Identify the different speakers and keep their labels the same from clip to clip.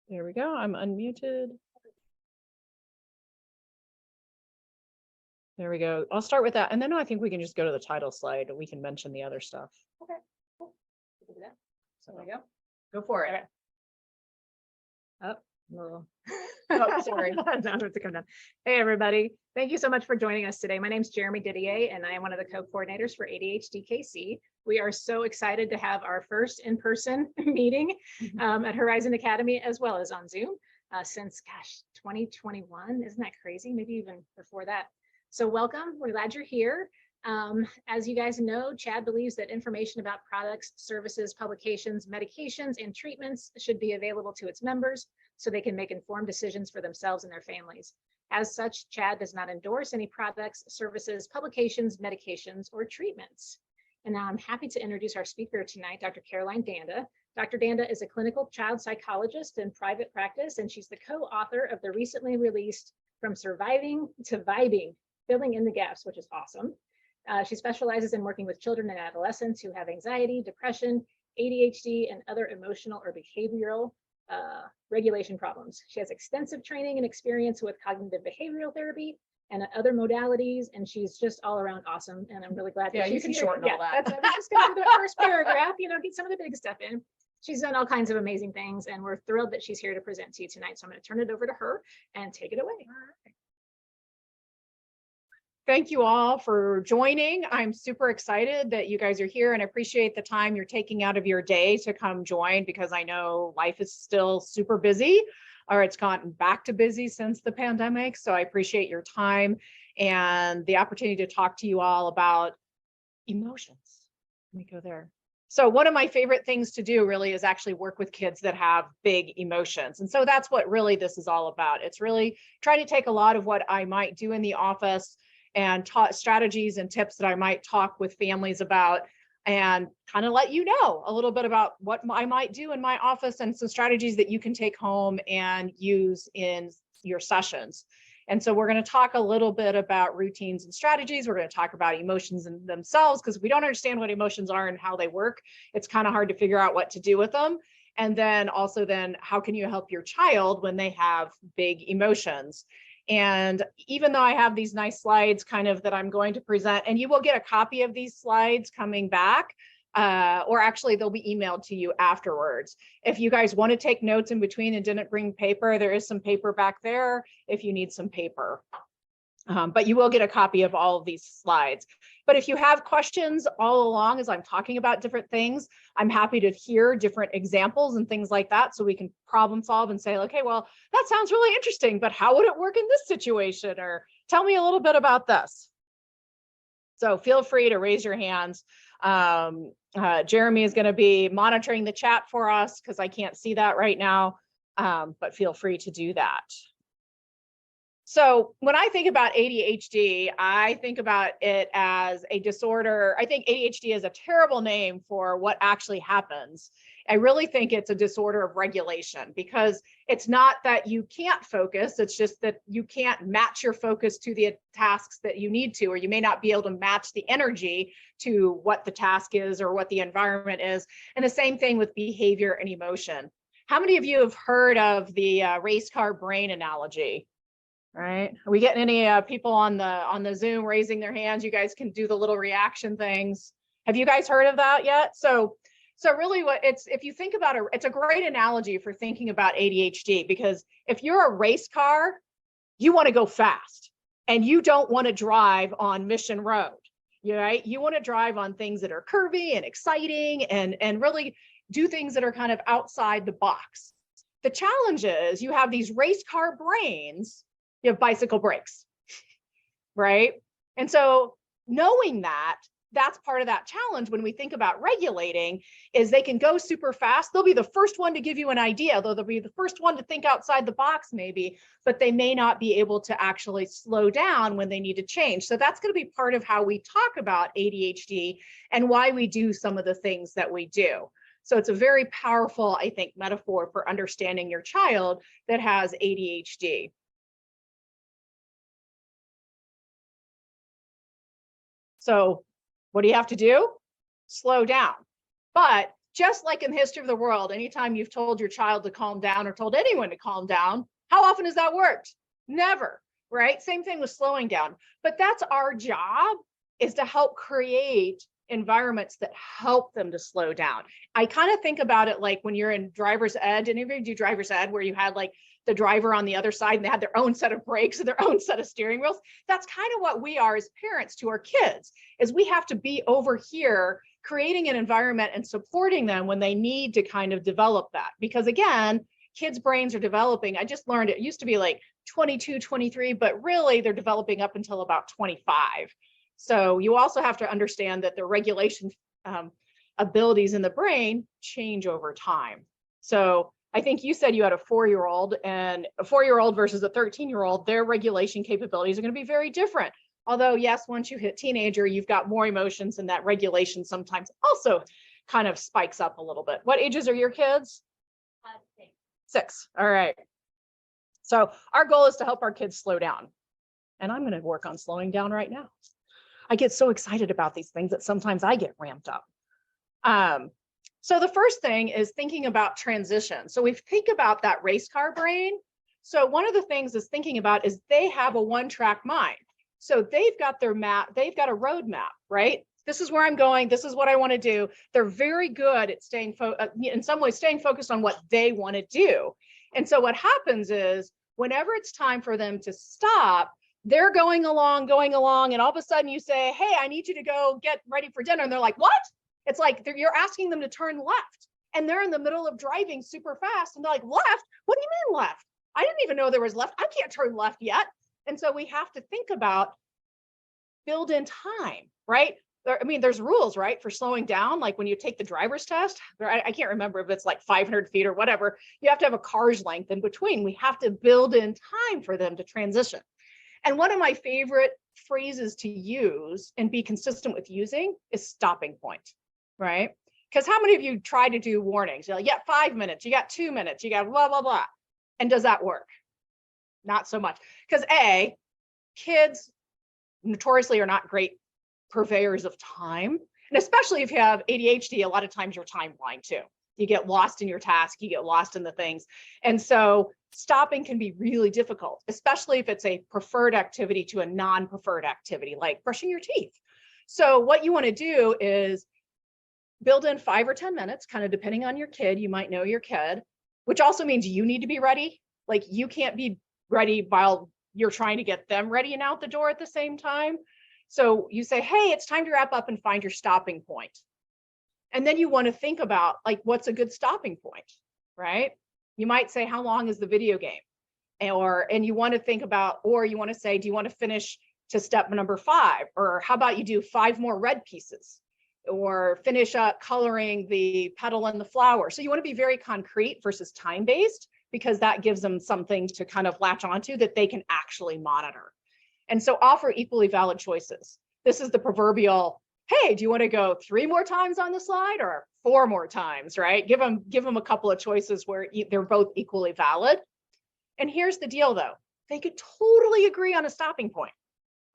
Speaker 1: There we go. I'm unmuted. There we go. I'll start with that. And then I think we can just go to the title slide and we can mention the other stuff.
Speaker 2: Okay, cool. We can do that.
Speaker 1: So
Speaker 2: There we go.
Speaker 1: go for it.
Speaker 2: Okay. Oh,
Speaker 1: Oh, sorry.
Speaker 2: now I have to come down. Hey, everybody. Thank you so much for joining us today. My name is Jeremy Didier, and I am one of the co-coordinators for ADHDKC. We are so excited to have our first in-person meeting at Horizon Academy, as well as on Zoom, since, gosh, 2021. Isn't that crazy? Maybe even before that. So welcome. We're glad you're here. As you guys know, CHAD believes that information about products, services, publications, medications, and treatments should be available to its members so they can make informed decisions for themselves and their families. As such, CHAD does not endorse any products, services, publications, medications, or treatments. And now I'm happy to introduce our speaker tonight, Dr. Caroline Danda. Dr. Danda is a clinical child psychologist in private practice, and she's the co-author of the recently released From Surviving to Vibing, Filling in the Gaps, which is awesome. She specializes in working with children and adolescents who have anxiety, depression, ADHD, and other emotional or behavioral regulation problems. She has extensive training and experience with cognitive behavioral therapy and other modalities, and she's just all around awesome. And I'm really glad that she's
Speaker 1: you can
Speaker 2: here.
Speaker 1: shorten all that.
Speaker 2: I was just going to do the first paragraph, get some of the big stuff in. She's done all kinds of amazing things, and we're thrilled that she's here to present to you tonight. So I'm going to turn it over to her and take it away.
Speaker 1: Thank you all for joining. I'm super excited that you guys are here and appreciate the time you're taking out of your day to come join, because I know life is still super busy, or it's gotten back to busy since the pandemic. So I appreciate your time and the opportunity to talk to you all about emotions. Let me go there. So one of my favorite things to do really is actually work with kids that have big emotions. And so that's what really this is all about. It's really trying to take a lot of what I might do in the office and taught strategies and tips that I might talk with families about, and kind of let you know a little bit about what I might do in my office and some strategies that you can take home and use in your sessions. And so we're going to talk a little bit about routines and strategies. We're going to talk about emotions in themselves, because we don't understand what emotions are and how they work. It's kind of hard to figure out what to do with them. And then also how can you help your child when they have big emotions? And even though I have these nice slides kind of that I'm going to present, and you will get a copy of these slides coming back, or actually they'll be emailed to you afterwards. If you guys want to take notes in between and didn't bring paper, there is some paper back there if you need some paper. But you will get a copy of all of these slides. But if you have questions all along as I'm talking about different things, I'm happy to hear different examples and things like that, so we can problem solve and say, okay, well, that sounds really interesting, but how would it work in this situation? Or tell me a little bit about this. So feel free to raise your hands. Jeremy is going to be monitoring the chat for us because I can't see that right now, but feel free to do that. So when I think about ADHD, I think about it as a disorder. I think ADHD is a terrible name for what actually happens. I really think it's a disorder of regulation, because it's not that you can't focus. It's just that you can't match your focus to the tasks that you need to, or you may not be able to match the energy to what the task is or what the environment is. And the same thing with behavior and emotion. How many of you have heard of the race car brain analogy? Right? Are we getting any people on the Zoom raising their hands? You guys can do the little reaction things. Have you guys heard of that yet? So really if you think about it, it's a great analogy for thinking about ADHD, because if you're a race car, you want to go fast and you don't want to drive on Mission Road. Right? You want to drive on things that are curvy and exciting and really do things that are kind of outside the box. The challenge is you have these race car brains. You have bicycle brakes, right? And so knowing that, that's part of that challenge when we think about regulating, is they can go super fast. They'll be the first one to give you an idea, though they'll be the first one to think outside the box maybe, but they may not be able to actually slow down when they need to change. So that's going to be part of how we talk about ADHD and why we do some of the things that we do. So it's a very powerful, I think, metaphor for understanding your child that has ADHD. So what do you have to do? Slow down. But just like in the history of the world, anytime you've told your child to calm down or told anyone to calm down, how often has that worked? Never, right? Same thing with slowing down. But that's our job, is to help create environments that help them to slow down. I kind of think about it like when you're in driver's ed. Did anybody do driver's ed where you had like the driver on the other side and they had their own set of brakes and their own set of steering wheels? That's kind of what we are as parents to our kids, is we have to be over here creating an environment and supporting them when they need to kind of develop that. Because again, kids' brains are developing. I just learned it used to be like 22, 23, but really they're developing up until about 25. So you also have to understand that the regulation abilities in the brain change over time. So I think you said you had a 4-year-old, and a 4-year-old versus a 13-year-old, their regulation capabilities are going to be very different. Although, yes, once you hit teenager, you've got more emotions, and that regulation sometimes also kind of spikes up a little bit. What ages are your kids? 6. 6. All right. So our goal is to help our kids slow down. And I'm going to work on slowing down right now. I get so excited about these things that sometimes I get ramped up. So the first thing is thinking about transition. So we think about that race car brain. So one of the things is thinking about is they have a one-track mind. So they've got their map, they've got a roadmap, right? This is where I'm going. This is what I want to do. They're very good at staying, in some ways, staying focused on what they want to do. And so what happens is whenever it's time for them to stop, they're going along, and all of a sudden you say, hey, I need you to go get ready for dinner. And they're like, what? It's like you're asking them to turn left. And they're in the middle of driving super fast. And they're like, left? What do you mean left? I didn't even know there was left. I can't turn left yet. And so we have to think about build in time, right? I mean, there's rules, right, for slowing down. Like when you take the driver's test, I can't remember if it's like 500 feet or whatever. You have to have a car's length in between. We have to build in time for them to transition. And one of my favorite phrases to use and be consistent with using is stopping point, right? Because how many of you try to do warnings? You're like, yeah, 5 minutes, you got 2 minutes, you got blah, blah, blah. And does that work? Not so much. Because A, kids notoriously are not great purveyors of time. And especially if you have ADHD, a lot of times you're time blind too. You get lost in your task, you get lost in the things. And so stopping can be really difficult, especially if it's a preferred activity to a non-preferred activity, like brushing your teeth. So what you want to do is build in 5 or 10 minutes, kind of depending on your kid. You might know your kid, which also means you need to be ready. Like you can't be ready while you're trying to get them ready and out the door at the same time. So you say, hey, it's time to wrap up and find your stopping point. And then you want to think about like, what's a good stopping point, right? You might say, how long is the video game? And you want to think about, or you want to say, do you want to finish to step number 5? Or how about you do 5 more red pieces? Or finish up coloring the petal and the flower. So you want to be very concrete versus time-based, because that gives them something to kind of latch onto that they can actually monitor. And so offer equally valid choices. This is the proverbial, hey, do you want to go 3 more times on the slide or 4 more times, right? Give them a couple of choices where they're both equally valid. And here's the deal though, they could totally agree on a stopping point,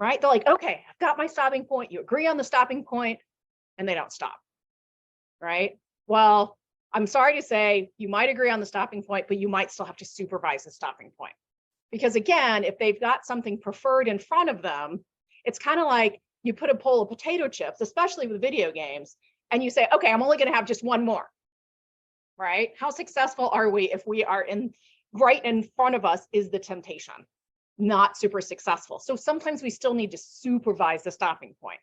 Speaker 1: right? They're like, okay, I've got my stopping point. You agree on the stopping point, and they don't stop, right? Well, I'm sorry to say you might agree on the stopping point, but you might still have to supervise the stopping point. Because again, if they've got something preferred in front of them, it's kind of like you put a bowl of potato chips, especially with video games, and you say, okay, I'm only going to have just 1 more, right? How successful are we if we are right in front of us is the temptation? Not super successful. So sometimes we still need to supervise the stopping point,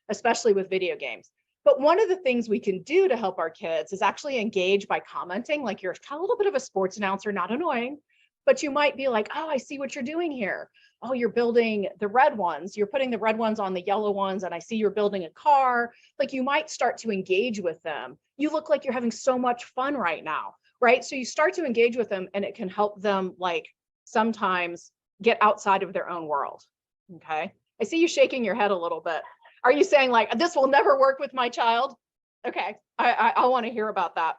Speaker 1: especially with video games. But one of the things we can do to help our kids is actually engage by commenting, like you're a little bit of a sports announcer, not annoying, but you might be like, oh, I see what you're doing here. Oh, you're building the red ones. You're putting the red ones on the yellow ones. And I see you're building a car. Like you might start to engage with them. You look like you're having so much fun right now, right? So you start to engage with them and it can help them like sometimes get outside of their own world, okay? I see you shaking your head a little bit. Are you saying like, this will never work with my child? Okay, I want to hear about that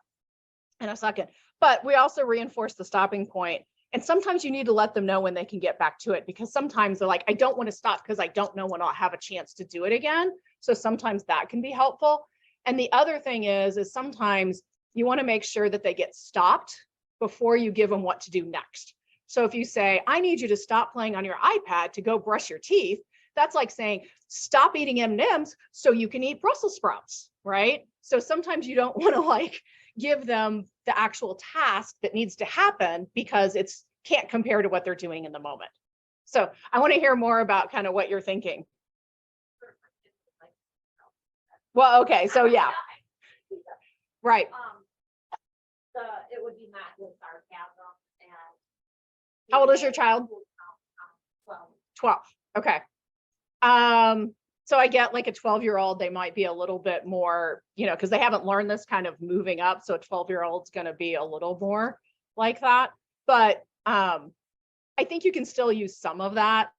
Speaker 1: in a second. But we also reinforce the stopping point. And sometimes you need to let them know when they can get back to it, because sometimes they're like, I don't want to stop because I don't know when I'll have a chance to do it again. So sometimes that can be helpful. And the other thing is sometimes you want to make sure that they get stopped before you give them what to do next. So if you say, I need you to stop playing on your iPad to go brush your teeth, that's like saying, stop eating M&Ms so you can eat Brussels sprouts, right? So sometimes you don't want to like give them the actual task that needs to happen because it's can't compare to what they're doing in the moment. So I want to hear more about kind of what you're thinking. Well, okay, so yeah. Right.
Speaker 3: It would be met with sarcasm and.
Speaker 1: How old is your child?
Speaker 3: 12.
Speaker 1: 12. Okay. So I get like a 12-year-old, they might be a little bit more, because they haven't learned this kind of moving up. So a 12-year-old's going to be a little more like that. But I think you can still use some of that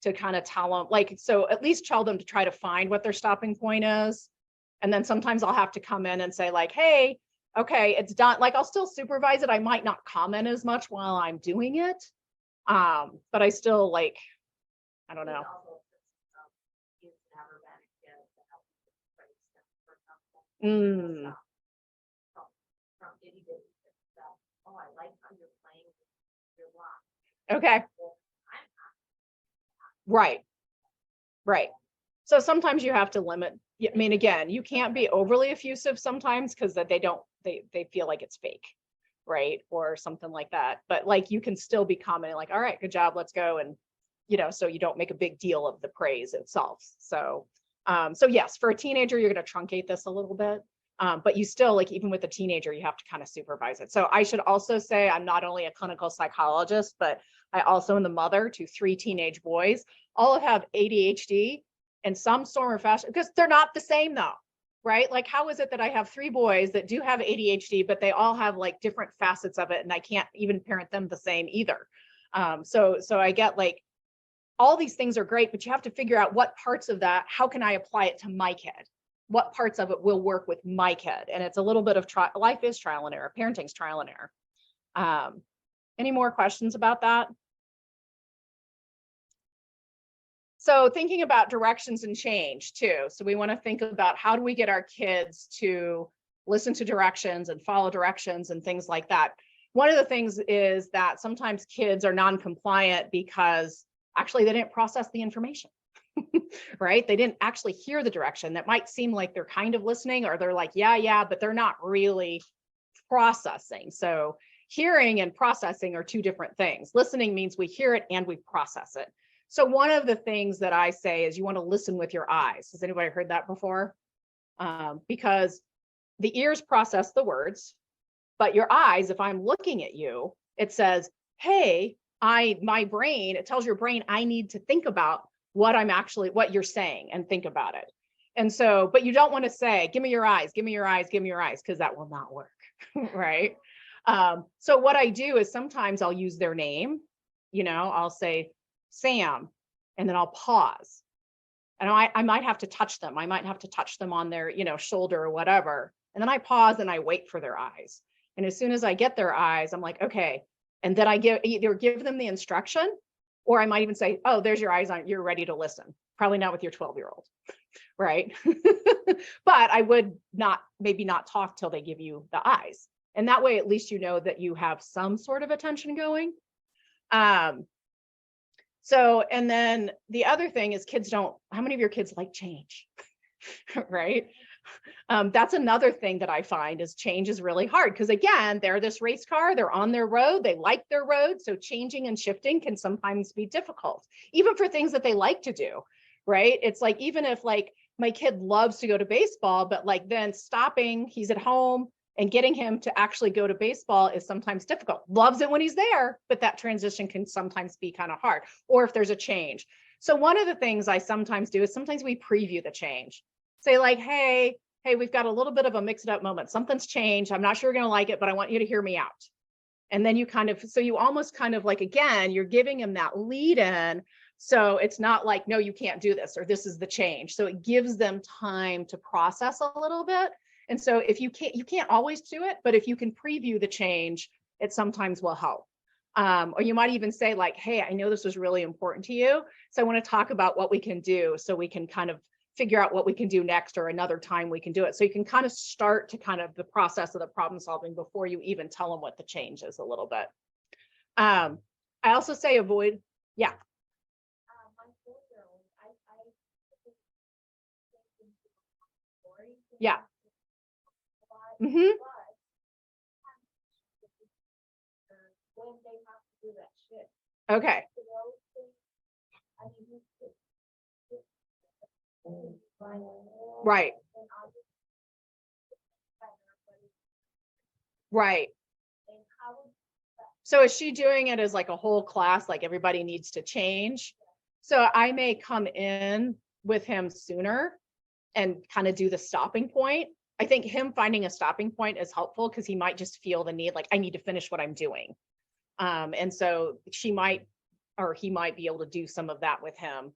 Speaker 1: to kind of tell them, like, so at least tell them to try to find what their stopping point is. And then sometimes I'll have to come in and say like, hey, okay, it's done. Like I'll still supervise it. I might not comment as much while I'm doing it. But I still like, I don't know. Mm.
Speaker 3: Oh, I like how you're playing your block.
Speaker 1: Okay. Right. Right. So sometimes you have to limit. I mean, again, you can't be overly effusive sometimes because that they feel like it's fake, right? Or something like that. But like you can still be commenting like, all right, good job, let's go. And so you don't make a big deal of the praise itself. So yes, for a teenager, you're going to truncate this a little bit. But you still, like, even with a teenager, you have to kind of supervise it. So I should also say I'm not only a clinical psychologist, but I also am the mother to 3 teenage boys. All have ADHD in some form or fashion, because they're not the same though, right? Like, how is it that I have 3 boys that do have ADHD, but they all have like different facets of it, and I can't even parent them the same either. So I get like, all these things are great, but you have to figure out what parts of that, how can I apply it to my kid? What parts of it will work with my kid? And it's a little bit of life is trial and error. Parenting's trial and error. Any more questions about that? So thinking about directions and change too. So we want to think about how do we get our kids to listen to directions and follow directions and things like that. One of the things is that sometimes kids are non-compliant because actually they didn't process the information. Right? They didn't actually hear the direction. That might seem like they're kind of listening, or they're like, yeah, but they're not really processing. So hearing and processing are 2 different things. Listening means we hear it and we process it. So one of the things that I say is you want to listen with your eyes. Has anybody heard that before? Because the ears process the words, but your eyes, if I'm looking at you, it says, hey, my brain, it tells your brain I need to think about what you're saying and think about it. And so, but you don't want to say, give me your eyes, give me your eyes, give me your eyes, because that will not work. Right. So what I do is sometimes I'll use their name, I'll say Sam, and then I'll pause. And I might have to touch them. I might have to touch them on their, shoulder or whatever. And then I pause and I wait for their eyes. And as soon as I get their eyes, I'm like, okay. And then I either give them the instruction, or I might even say, oh, there's your eyes on, you're ready to listen. Probably not with your 12-year-old, right? But I would maybe not talk till they give you the eyes. And that way, at least you know that you have some sort of attention going. So, and then the other thing is how many of your kids like change, right? That's another thing that I find is change is really hard because, again, they're this race car, they're on their road, they like their road. So changing and shifting can sometimes be difficult, even for things that they like to do, right? It's like, even if like my kid loves to go to baseball, but like then stopping, he's at home, and getting him to actually go to baseball is sometimes difficult. Loves it when he's there, but that transition can sometimes be kind of hard, or if there's a change. So one of the things I sometimes do is sometimes we preview the change. Say like, hey, we've got a little bit of a mixed up moment. Something's changed. I'm not sure you're going to like it, but I want you to hear me out. And then you you almost kind of like, again, you're giving them that lead in. So it's not like, no, you can't do this, or this is the change. So it gives them time to process a little bit. And so if you can't always do it, but if you can preview the change, it sometimes will help. Or you might even say like, hey, I know this was really important to you. So I want to talk about what we can do so we can kind of figure out what we can do next or another time we can do it. So you can kind of start to kind of the process of the problem solving before you even tell them what the change is a little bit. I also say avoid, yeah.
Speaker 3: My 4-year-old,
Speaker 1: Yeah.
Speaker 3: But
Speaker 1: Hmm.
Speaker 3: when they have to do that shit,
Speaker 1: Okay.
Speaker 3: I mean,
Speaker 1: Right. Right. So is she doing it as like a whole class, like everybody needs to change? So I may come in with him sooner and kind of do the stopping point. I think him finding a stopping point is helpful because he might just feel the need, like, I need to finish what I'm doing. And so she might, or he might be able to do some of that with him.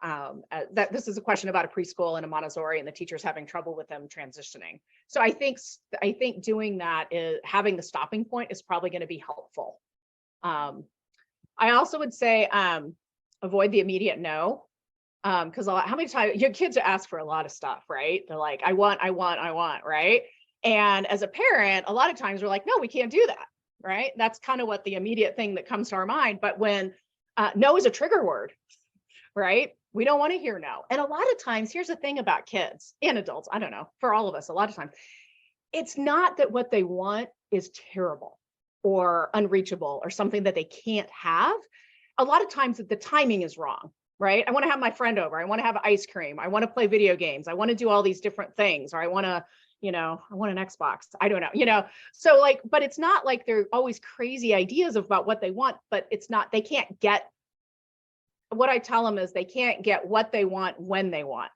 Speaker 1: That this is a question about a preschool and a Montessori and the teachers having trouble with them transitioning. So I think doing that is having the stopping point is probably going to be helpful. I also would say avoid the immediate no. Because how many times your kids ask for a lot of stuff, right? They're like, I want, right? And as a parent, a lot of times we're like, no, we can't do that, right? That's kind of what the immediate thing that comes to our mind. But when no is a trigger word, right? We don't want to hear no. And a lot of times, here's the thing about kids and adults, I don't know, for all of us, a lot of times, it's not that what they want is terrible or unreachable or something that they can't have. A lot of times the timing is wrong, right? I want to have my friend over. I want to have ice cream. I want to play video games. I want to do all these different things, or I want to, I want an Xbox. I don't know, so like, but it's not like they're always crazy ideas about what they want, but it's not, they can't get, what I tell them is they can't get what they want when they want,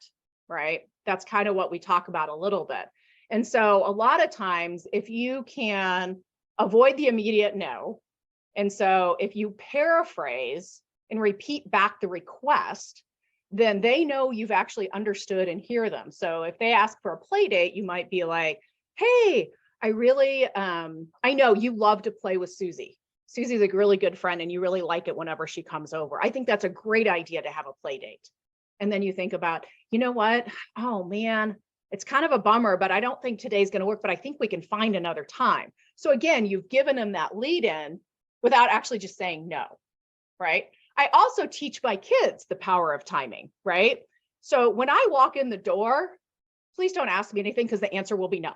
Speaker 1: right? That's kind of what we talk about a little bit. And so a lot of times, if you can avoid the immediate no, and so if you paraphrase and repeat back the request, then they know you've actually understood and hear them. So if they ask for a play date, you might be like, hey, I really, I know you love to play with Susie. Susie's a really good friend and you really like it whenever she comes over. I think that's a great idea to have a play date. And then you think about, you know what? Oh man, it's kind of a bummer, but I don't think today's going to work, but I think we can find another time. So again, you've given them that lead in without actually just saying no, right? I also teach my kids the power of timing, right? So when I walk in the door, please don't ask me anything because the answer will be no,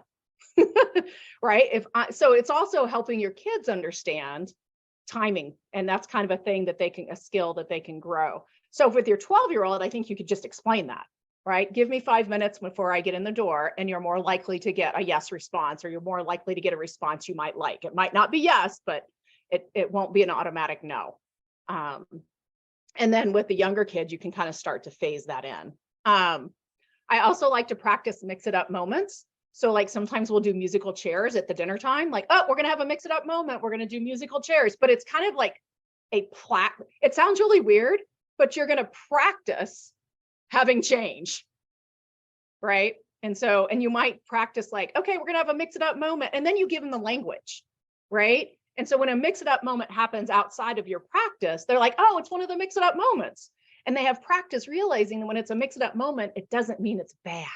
Speaker 1: right? So it's also helping your kids understand timing. And that's kind of a skill that they can grow. So with your 12-year-old, I think you could just explain that, right? Give me 5 minutes before I get in the door and you're more likely to get a yes response, or you're more likely to get a response you might like. It might not be yes, but it won't be an automatic no. And then with the younger kids, you can kind of start to phase that in. I also like to practice mix it up moments. So like sometimes we'll do musical chairs at the dinner time, like, oh, we're going to have a mix it up moment. We're going to do musical chairs, but it's kind of like it sounds really weird, but you're going to practice having change, right? And you might practice like, okay, we're going to have a mix it up moment. And then you give them the language, right? And so when a mix it up moment happens outside of your practice, they're like, oh, it's one of the mix it up moments. And they have practice realizing that when it's a mix it up moment, it doesn't mean it's bad,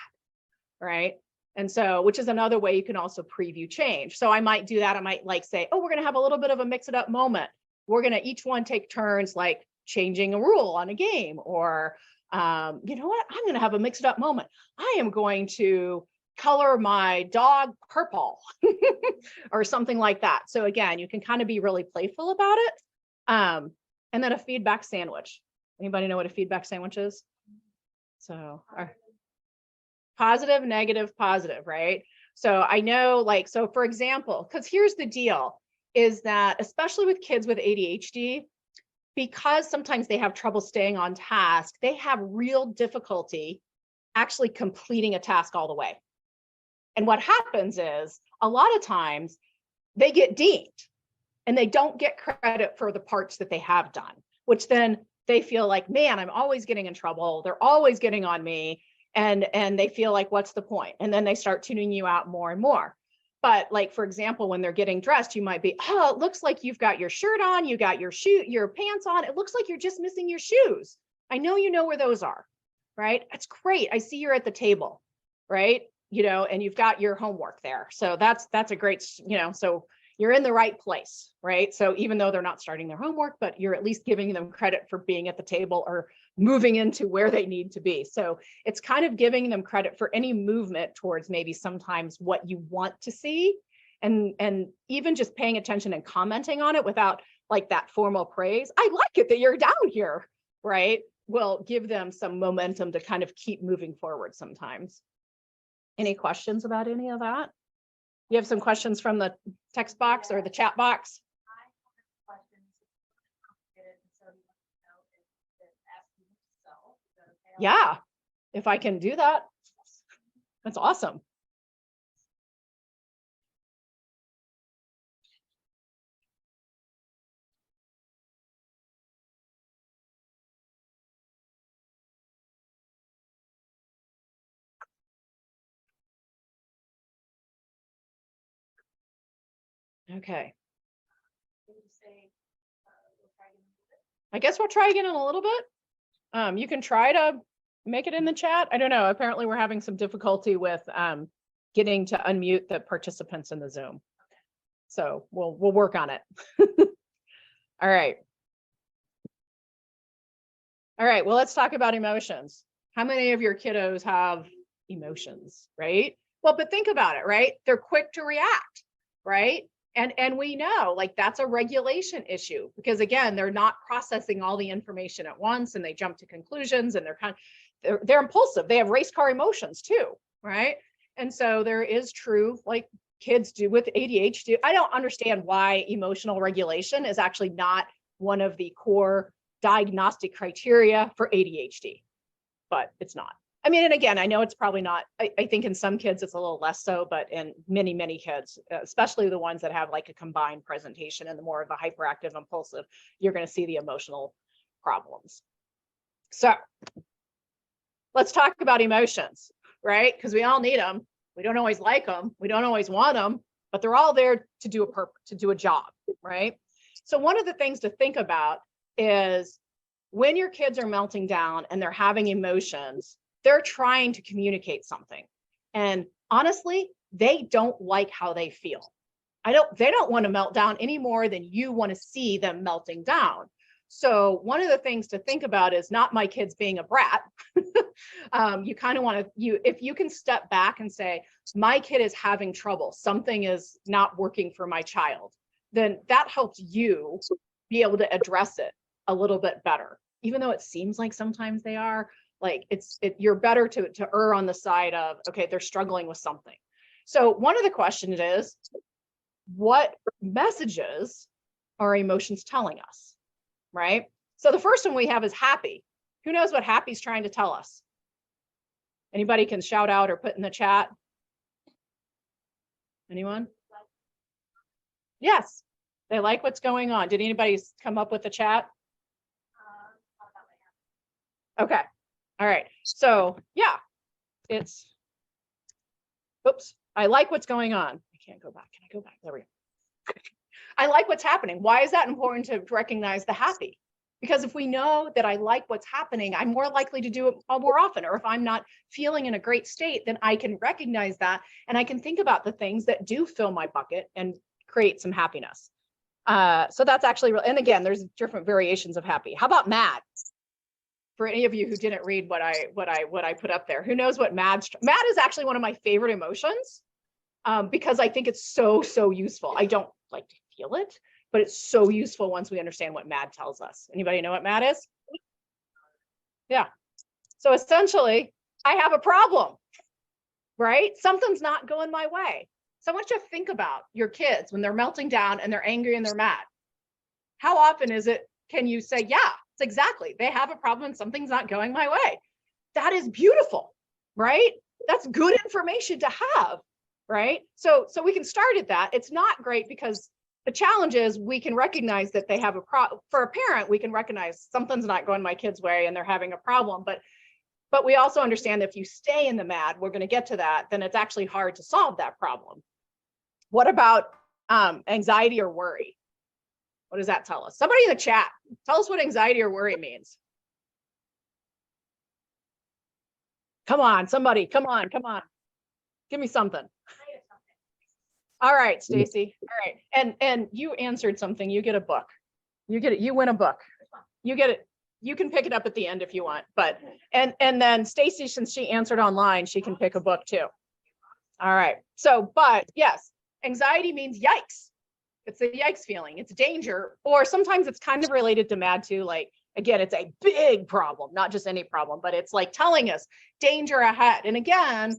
Speaker 1: right? And so, which is another way you can also preview change. So I might do that. I might like say, oh, we're going to have a little bit of a mix it up moment. We're going to each one take turns like changing a rule on a game, or, you know what? I'm going to have a mix it up moment. I am going to color my dog purple or something like that. So again, you can kind of be really playful about it. And then a feedback sandwich. Anybody know what a feedback sandwich is? So positive, negative, positive, right? So I know, like, so for example, because here's the deal is that especially with kids with ADHD, because sometimes they have trouble staying on task, they have real difficulty actually completing a task all the way. And what happens is a lot of times they get dinged and they don't get credit for the parts that they have done, which then they feel like, man, I'm always getting in trouble. They're always getting on me. And they feel like, what's the point? And then they start tuning you out more and more. But like, for example, when they're getting dressed, you might be, oh, it looks like you've got your shirt on, you got your pants on. It looks like you're just missing your shoes. I know you know where those are, right? That's great. I see you're at the table, right? And you've got your homework there. So that's a great, so you're in the right place, right? So even though they're not starting their homework, but you're at least giving them credit for being at the table or moving into where they need to be. So it's kind of giving them credit for any movement towards maybe sometimes what you want to see, and even just paying attention and commenting on it without like that formal praise. I like it that you're down here, right? Will give them some momentum to kind of keep moving forward sometimes. Any questions about any of that? You have some questions from the text box or the chat box?
Speaker 3: I have questions. Complicated, so you want to know if asking yourself.
Speaker 1: Yeah, if I can do that, that's awesome. Okay. I guess we'll try again in a little bit. You can try to make it in the chat. I don't know. Apparently we're having some difficulty with getting to unmute the participants in the Zoom. So we'll work on it. All right. All right, well, let's talk about emotions. How many of your kiddos have emotions, right? Well, but think about it, right? They're quick to react, right? And we know like that's a regulation issue because again, they're not processing all the information at once and they jump to conclusions and they're impulsive. They have race car emotions too, right? And so there is true, like kids do with ADHD. I don't understand why emotional regulation is actually not one of the core diagnostic criteria for ADHD, but it's not. I mean, and again, I know it's probably not, I think in some kids it's a little less so, but in many, many kids, especially the ones that have like a combined presentation and the more of a hyperactive impulsive, you're going to see the emotional problems. So let's talk about emotions, right? Because we all need them. We don't always like them. We don't always want them, but they're all there to do a purpose, to do a job, right? So one of the things to think about is when your kids are melting down and they're having emotions, they're trying to communicate something. And honestly, they don't like how they feel. They don't want to melt down any more than you want to see them melting down. So one of the things to think about is not my kids being a brat. You kind of want to, if you can step back and say, my kid is having trouble, something is not working for my child, then that helps you be able to address it a little bit better, even though it seems like sometimes they are. Like you're better to err on the side of, okay, they're struggling with something. So one of the questions is, what messages are emotions telling us, right? So the first one we have is happy. Who knows what happy's trying to tell us? Anybody can shout out or put in the chat. Anyone? Yes, they like what's going on. Did anybody come up with the chat? Okay. All right. So yeah, it's, oops, I like what's going on. I can't go back. Can I go back? There we go. I like what's happening. Why is that important to recognize the happy? Because if we know that I like what's happening, I'm more likely to do it more often. Or if I'm not feeling in a great state, then I can recognize that and I can think about the things that do fill my bucket and create some happiness. So that's actually real. And again, there's different variations of happy. How about mad? For any of you who didn't read what I put up there, who knows what mad is actually one of my favorite emotions, because I think it's so useful. I don't like to feel it, but it's so useful once we understand what mad tells us. Anybody know what mad is? Yeah. So essentially, I have a problem, right? Something's not going my way. So I want you to think about your kids when they're melting down and they're angry and they're mad. How often can you say, yeah, it's exactly, they have a problem and something's not going my way. That is beautiful, right? That's good information to have, right? So we can start at that. It's not great because the challenge is we can recognize that they have a problem. For a parent, we can recognize something's not going my kid's way and they're having a problem, but we also understand that if you stay in the mad, we're going to get to that, then it's actually hard to solve that problem. What about anxiety or worry? What does that tell us? Somebody in the chat, tell us what anxiety or worry means. Come on, somebody, come on, come on. Give me something.
Speaker 3: I have something.
Speaker 1: All right, Stacy. All right. And you answered something. You get a book. You get it. You win a book. You get it. You can pick it up at the end if you want, but, and then Stacy, since she answered online, she can pick a book too. All right. So, but yes, anxiety means yikes. It's a yikes feeling. It's danger, or sometimes it's kind of related to mad too. Like, again, it's a big problem, not just any problem, but it's like telling us danger ahead. And again,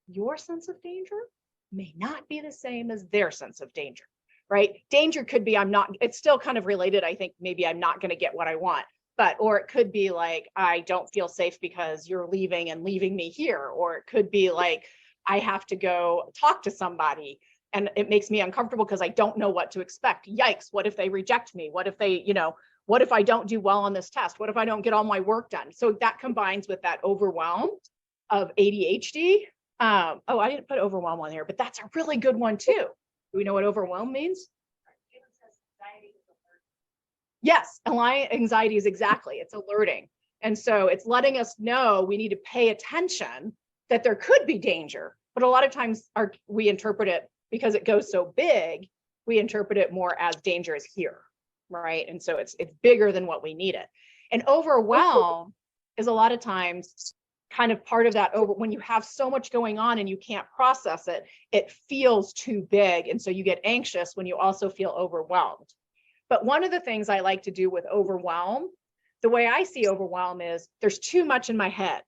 Speaker 1: your sense of danger may not be the same as their sense of danger, right? Danger could be, it's still kind of related. I think maybe I'm not going to get what I want. But, or it could be like, I don't feel safe because you're leaving and leaving me here. Or it could be like, I have to go talk to somebody and it makes me uncomfortable because I don't know what to expect. Yikes. What if they reject me? What if they, what if I don't do well on this test? What if I don't get all my work done? So that combines with that overwhelm of ADHD. Oh, I didn't put overwhelm on here, but that's a really good one too. Do we know what overwhelm means?
Speaker 3: Caitlin says anxiety is alert.
Speaker 1: Yes, anxiety is exactly, it's alerting. And so it's letting us know we need to pay attention that there could be danger. But a lot of times we interpret it, because it goes so big, we interpret it more as danger is here, right? And so it's bigger than what we need it. And overwhelm is a lot of times kind of part of that when you have so much going on and you can't process it, it feels too big. And so you get anxious when you also feel overwhelmed. But one of the things I like to do with overwhelm, the way I see overwhelm is there's too much in my head,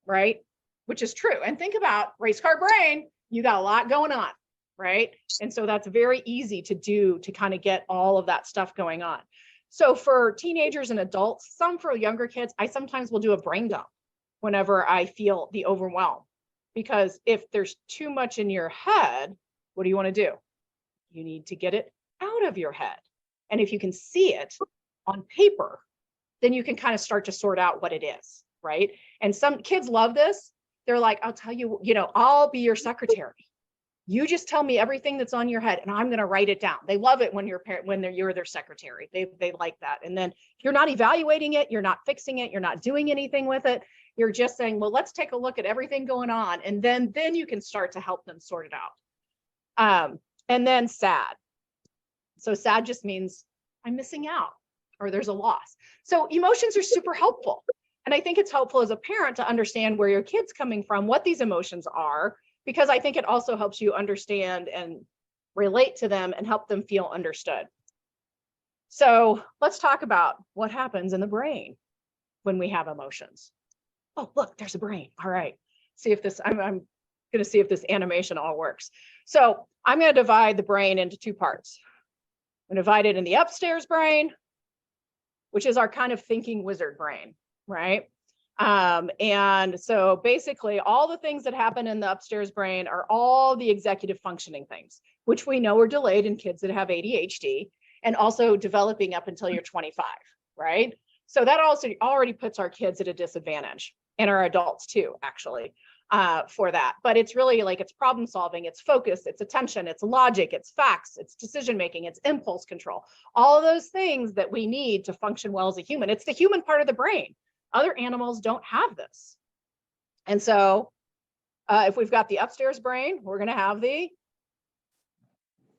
Speaker 1: right? Which is true. And think about race car brain, you got a lot going on, right? And so that's very easy to do to kind of get all of that stuff going on. So for teenagers and adults, some for younger kids, I sometimes will do a brain dump whenever I feel the overwhelm. Because if there's too much in your head, what do you want to do? You need to get it out of your head. And if you can see it on paper, then you can kind of start to sort out what it is, right? And some kids love this. They're like, I'll tell you, I'll be your secretary. You just tell me everything that's on your head and I'm going to write it down. They love it when you're their secretary. They like that. And then you're not evaluating it. You're not fixing it. You're not doing anything with it. You're just saying, well, let's take a look at everything going on. And then you can start to help them sort it out. And then sad. So sad just means I'm missing out or there's a loss. So emotions are super helpful. And I think it's helpful as a parent to understand where your kid's coming from, what these emotions are, because I think it also helps you understand and relate to them and help them feel understood. So let's talk about what happens in the brain when we have emotions. Oh, look, there's a brain. All right. See if this, I'm going to see if this animation all works. So I'm going to divide the brain into two parts. I'm going to divide it in the upstairs brain, which is our kind of thinking wizard brain, right? And so basically all the things that happen in the upstairs brain are all the executive functioning things, which we know are delayed in kids that have ADHD and also developing up until you're 25, right? So that also already puts our kids at a disadvantage, and our adults too, actually, for that. But it's really like it's problem solving, it's focus, it's attention, it's logic, it's facts, it's decision making, it's impulse control, all of those things that we need to function well as a human. It's the human part of the brain. Other animals don't have this. And so if we've got the upstairs brain, we're going to have the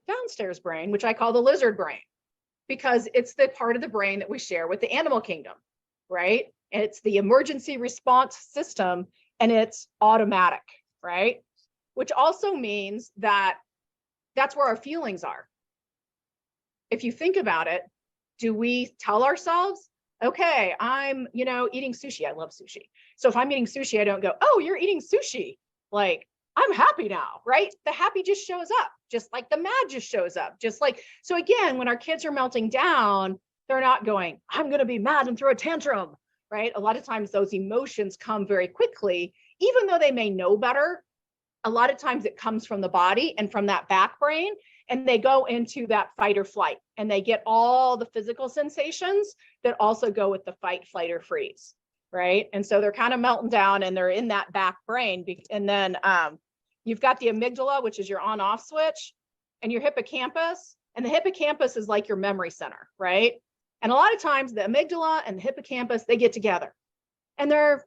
Speaker 1: downstairs brain, which I call the lizard brain, because it's the part of the brain that we share with the animal kingdom, right? And it's the emergency response system, and it's automatic, right? Which also means that that's where our feelings are. If you think about it, do we tell ourselves, okay, I'm, eating sushi. I love sushi. So if I'm eating sushi, I don't go, oh, you're eating sushi. Like, I'm happy now, right? The happy just shows up, just like the mad just shows up. Just like, so again, when our kids are melting down, they're not going, I'm going to be mad and throw a tantrum, right? A lot of times those emotions come very quickly, even though they may know better. A lot of times it comes from the body and from that back brain, and they go into that fight or flight, and they get all the physical sensations that also go with the fight, flight, or freeze, right? And so they're kind of melting down and they're in that back brain. And then you've got the amygdala, which is your on-off switch, and your hippocampus. And the hippocampus is like your memory center, right? And a lot of times the amygdala and the hippocampus, they get together and they're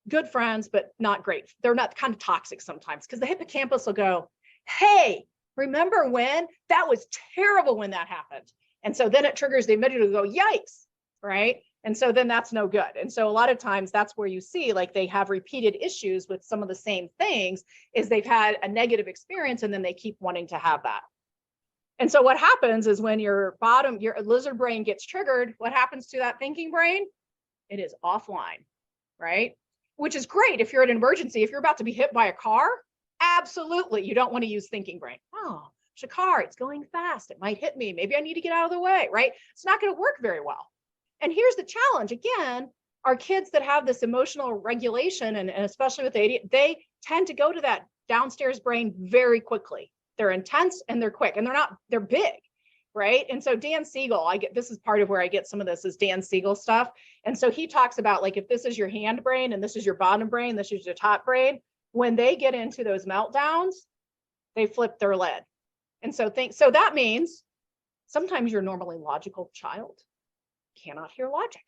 Speaker 1: good friends, but not great. They're not kind of toxic sometimes because the hippocampus will go, hey, remember when that was terrible when that happened? And so then it triggers the amygdala to go, yikes, right? And so then that's no good. And so a lot of times that's where you see like they have repeated issues with some of the same things is they've had a negative experience and then they keep wanting to have that. And so what happens is when your lizard brain gets triggered, what happens to that thinking brain? It is offline, right? Which is great if you're in an emergency. If you're about to be hit by a car, absolutely, you don't want to use thinking brain. Oh, it's a car, it's going fast, it might hit me. Maybe I need to get out of the way, right? It's not going to work very well. And here's the challenge. Again, our kids that have this emotional regulation, and especially with ADHD, they tend to go to that downstairs brain very quickly. They're intense and they're quick and they're big, right? And so Dan Siegel, this is part of where I get some of this is Dan Siegel stuff. And so he talks about like, if this is your hand brain and this is your bottom brain, this is your top brain, when they get into those meltdowns, they flip their lid. And so that means sometimes your normally logical child cannot hear logic,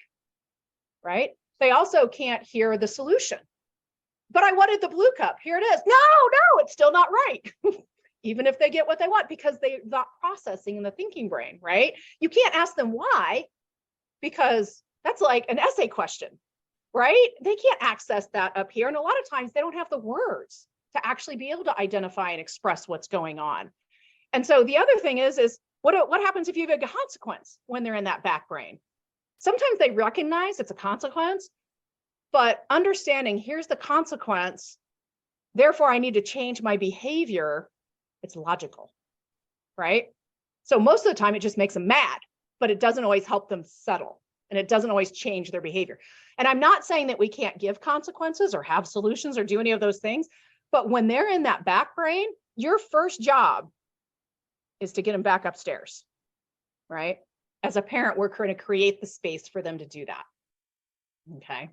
Speaker 1: right? They also can't hear the solution. But I wanted the blue cup. Here it is. No, it's still not right. Even if they get what they want, because they're not processing in the thinking brain, right? You can't ask them why, because that's like an essay question, right? They can't access that up here. And a lot of times they don't have the words to actually be able to identify and express what's going on. And so the other thing is what happens if you have a consequence when they're in that back brain? Sometimes they recognize it's a consequence, but understanding here's the consequence, therefore I need to change my behavior, it's logical, right? So most of the time it just makes them mad, but it doesn't always help them settle and it doesn't always change their behavior. And I'm not saying that we can't give consequences or have solutions or do any of those things, but when they're in that back brain, your first job is to get them back upstairs, right? As a parent, we're going to create the space for them to do that. Okay.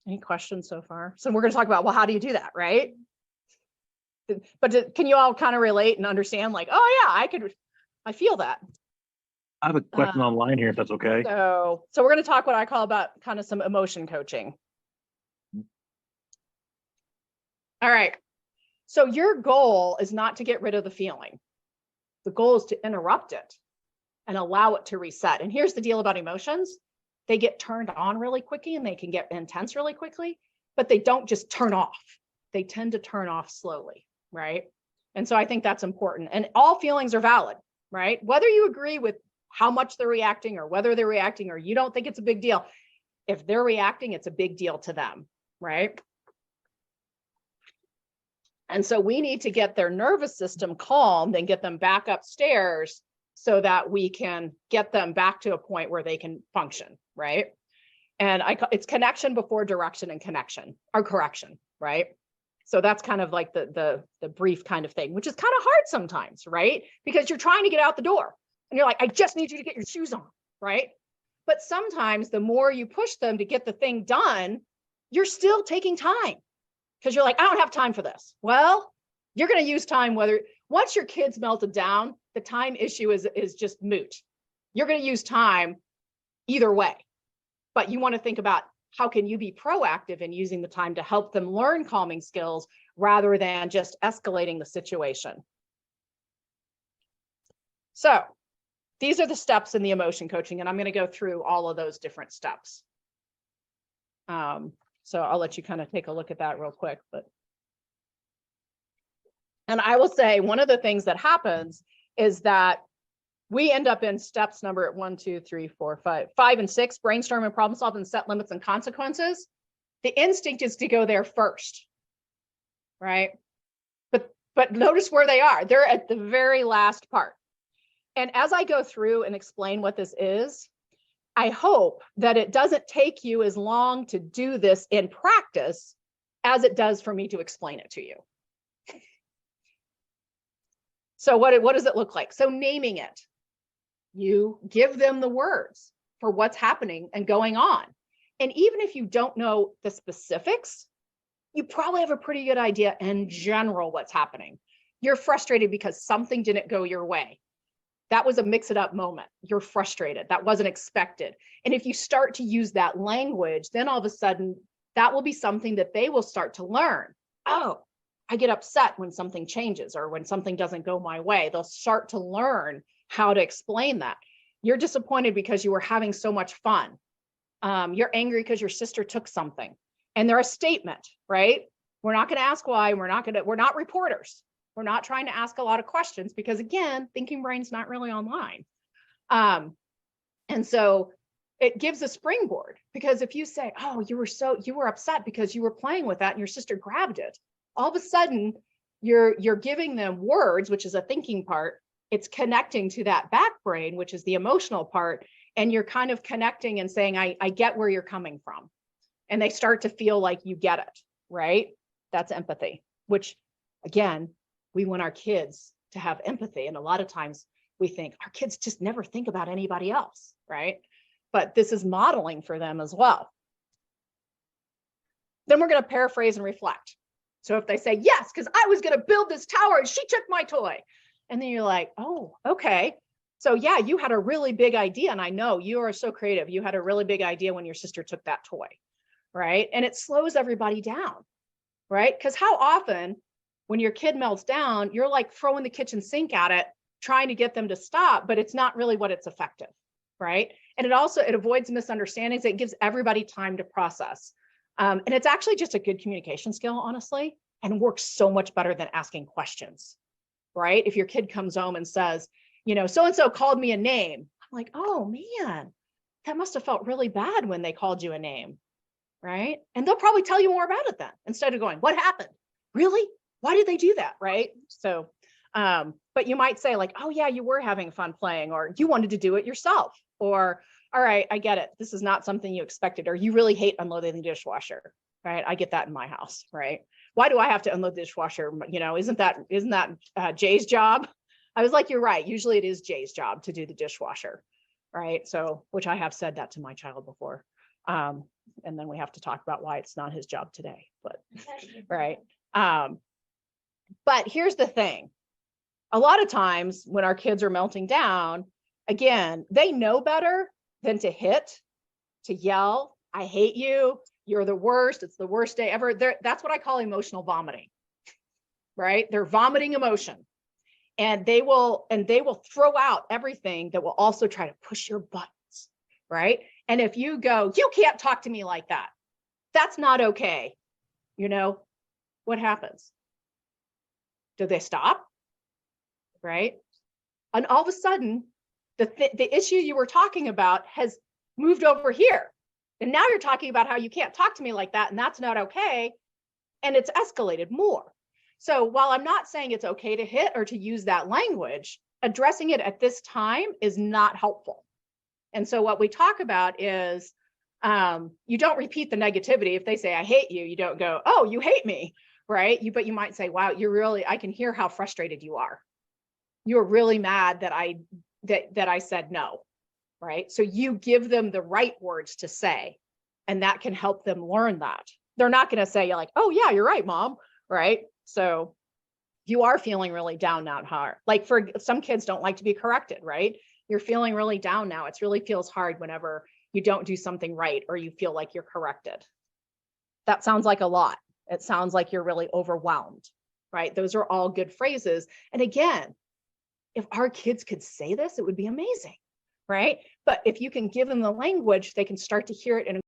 Speaker 1: Any questions so far? So we're going to talk about, well, how do you do that, right? But can you all kind of relate and understand like, oh yeah, I feel that.
Speaker 4: I have a question online here, if that's okay.
Speaker 1: So we're going to talk what I call about kind of some emotion coaching. All right. So your goal is not to get rid of the feeling. The goal is to interrupt it and allow it to reset. And here's the deal about emotions. They get turned on really quickly and they can get intense really quickly, but they don't just turn off. They tend to turn off slowly, right? And so I think that's important. And all feelings are valid, right? Whether you agree with how much they're reacting or whether they're reacting or you don't think it's a big deal. If they're reacting, it's a big deal to them, right? And so we need to get their nervous system calmed and get them back upstairs so that we can get them back to a point where they can function, right? And it's connection before direction and connection or correction, right? So that's kind of like the brief kind of thing, which is kind of hard sometimes, right? Because you're trying to get out the door and you're like, I just need you to get your shoes on, right? But sometimes the more you push them to get the thing done, you're still taking time because you're like, I don't have time for this. Well, you're going to use time once your kids melted down, the time issue is just moot. You're going to use time either way, but you want to think about how can you be proactive in using the time to help them learn calming skills rather than just escalating the situation. So these are the steps in the emotion coaching, and I'm going to go through all of those different steps. So I'll let you kind of take a look at that real quick. And I will say one of the things that happens is that we end up in steps number 1, 2, 3, 4, 5 and 6, brainstorm and problem solve and set limits and consequences. The instinct is to go there first, right? But notice where they are. They're at the very last part. And as I go through and explain what this is, I hope that it doesn't take you as long to do this in practice as it does for me to explain it to you. So what does it look like? So naming it. You give them the words for what's happening and going on. And even if you don't know the specifics, you probably have a pretty good idea in general what's happening. You're frustrated because something didn't go your way. That was a mix it up moment. You're frustrated. That wasn't expected. And if you start to use that language, then all of a sudden that will be something that they will start to learn. Oh, I get upset when something changes or when something doesn't go my way. They'll start to learn how to explain that. You're disappointed because you were having so much fun. You're angry because your sister took something, and they're a statement, right? We're not going to ask why. We're not reporters. We're not trying to ask a lot of questions because, again, thinking brain's not really online. And so it gives a springboard, because if you say, oh, you were upset because you were playing with that and your sister grabbed it, all of a sudden you're giving them words, which is a thinking part. It's connecting to that back brain, which is the emotional part. And you're kind of connecting and saying, I get where you're coming from. And they start to feel like you get it, right? That's empathy, which, again, we want our kids to have empathy. And a lot of times we think our kids just never think about anybody else, right? But this is modeling for them as well. Then we're going to paraphrase and reflect. So if they say, yes, because I was going to build this tower and she took my toy. And then you're like, oh, okay. So yeah, you had a really big idea. And I know you are so creative. You had a really big idea when your sister took that toy, right? And it slows everybody down, right? Because how often when your kid melts down, you're like throwing the kitchen sink at it, trying to get them to stop, but it's not really what it's effective, right? And it avoids misunderstandings. It gives everybody time to process. And it's actually just a good communication skill, honestly, and works so much better than asking questions, right? If your kid comes home and says, so-and-so called me a name, I'm like, oh man, that must have felt really bad when they called you a name, right? And they'll probably tell you more about it then, instead of going, what happened? Really? Why did they do that, right? So, but you might say like, oh yeah, you were having fun playing, or you wanted to do it yourself, or, all right, I get it. This is not something you expected, or you really hate unloading the dishwasher, right? I get that in my house, right? Why do I have to unload the dishwasher? Isn't that Jay's job? I was like, you're right. Usually it is Jay's job to do the dishwasher, right? So, which I have said that to my child before. And then we have to talk about why it's not his job today, but, right? But here's the thing. A lot of times when our kids are melting down, again, they know better than to hit, to yell, I hate you, you're the worst, it's the worst day ever. That's what I call emotional vomiting, right? They're vomiting emotion. And they will throw out everything that will also try to push your buttons, right? And if you go, you can't talk to me like that, that's not okay. What happens? Do they stop? Right? And all of a sudden, the issue you were talking about has moved over here. And now you're talking about how you can't talk to me like that, and that's not okay. And it's escalated more. So while I'm not saying it's okay to hit or to use that language, addressing it at this time is not helpful. And so what we talk about is you don't repeat the negativity. If they say, I hate you, you don't go, oh, you hate me, right? But you might say, wow, I can hear how frustrated you are. You're really mad that I said no, right? So you give them the right words to say, and that can help them learn that. They're not going to say, you're like, oh yeah, you're right, mom, right? So you are feeling really down now, hard. Like for some kids don't like to be corrected, right? You're feeling really down now. It really feels hard whenever you don't do something right or you feel like you're corrected. That sounds like a lot. It sounds like you're really overwhelmed, right? Those are all good phrases. And again, if our kids could say this, it would be amazing, right? But if you can give them the language, they can start to hear it in a